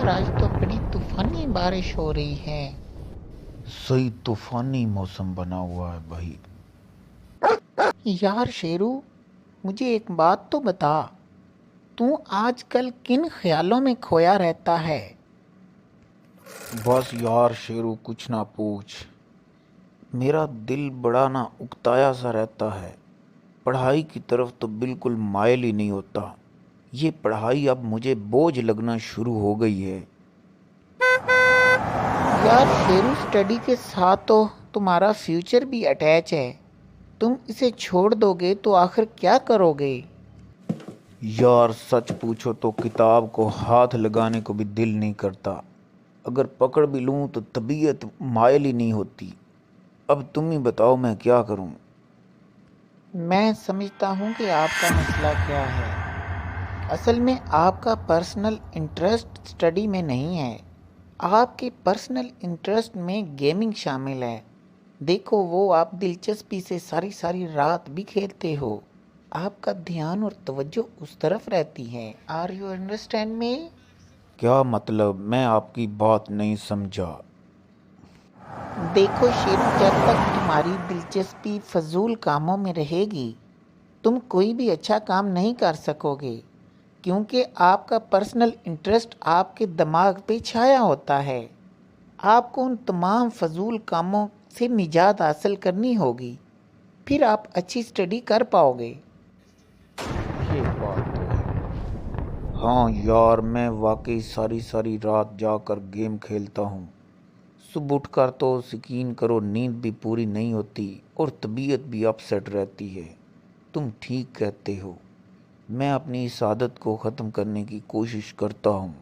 यार आज तो बड़ी तूफानी बारिश हो रही है। सही तूफानी मौसम बना हुआ है भाई। यार शेरू, मुझे एक बात तो बता, तू आजकल किन ख्यालों में खोया रहता है? बस यार शेरू कुछ ना पूछ। मेरा दिल बड़ा ना उकताया सा रहता है। पढ़ाई की तरफ तो बिल्कुल माइल ही नहीं होता। ये पढ़ाई अब मुझे बोझ लगना शुरू हो गई है। यार शेरू, स्टडी के साथ तो तुम्हारा फ्यूचर भी अटैच है। तुम इसे छोड़ दोगे तो आखिर क्या करोगे? यार सच पूछो तो किताब को हाथ लगाने को भी दिल नहीं करता। अगर पकड़ भी लूं तो तबीयत माइल ही नहीं होती। अब तुम ही बताओ मैं क्या करूं। मैं समझता हूँ कि आपका मसला क्या है। असल में आपका पर्सनल इंटरेस्ट स्टडी में नहीं है। आपके पर्सनल इंटरेस्ट में गेमिंग शामिल है। देखो, वो आप दिलचस्पी से सारी सारी रात भी खेलते हो। आपका ध्यान और तवज्जो उस तरफ रहती है। Are you understand me? क्या मतलब, मैं आपकी बात नहीं समझा। देखो शेरू, जब तक तुम्हारी दिलचस्पी फजूल कामों में रहेगी, तुम कोई भी अच्छा काम नहीं कर सकोगे, क्योंकि आपका पर्सनल इंटरेस्ट आपके दिमाग पे छाया होता है। आपको उन तमाम फजूल कामों से निजात हासिल करनी होगी, फिर आप अच्छी स्टडी कर पाओगे। ये बात तो है। हाँ यार, मैं वाकई सारी सारी रात जाकर गेम खेलता हूँ। सुबह उठकर तो यकीन करो नींद भी पूरी नहीं होती और तबीयत भी अपसेट रहती है। तुम ठीक कहते हो। मैं अपनी इस आदत को ख़त्म करने की कोशिश करता हूँ।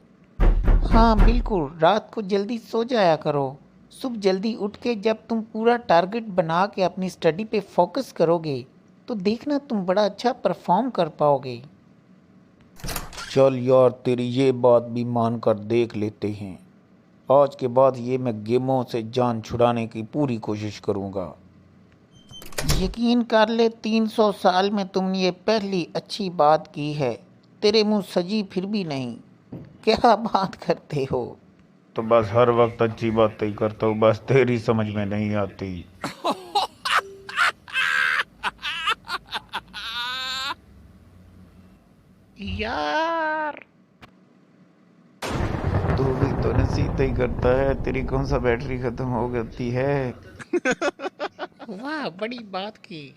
हाँ बिल्कुल, रात को जल्दी सो जाया करो। सुबह जल्दी उठ के जब तुम पूरा टारगेट बना के अपनी स्टडी पे फोकस करोगे, तो देखना तुम बड़ा अच्छा परफॉर्म कर पाओगे। चल यार, तेरी ये बात भी मान कर देख लेते हैं। आज के बाद ये मैं गेमों से जान छुड़ाने की पूरी कोशिश करूँगा। यकीन कर ले, 300 साल में तुमने ये पहली अच्छी बात की है। तेरे मुंह सजी फिर भी नहीं। क्या बात करते हो? तो बस हर वक्त अच्छी बातें ही करता हूँ, बस तेरी समझ में नहीं आती। यार, तू भी तो नसीहत ही करता है, तेरी कौन सा बैटरी खत्म हो गई है। वाह, बड़ी बात की।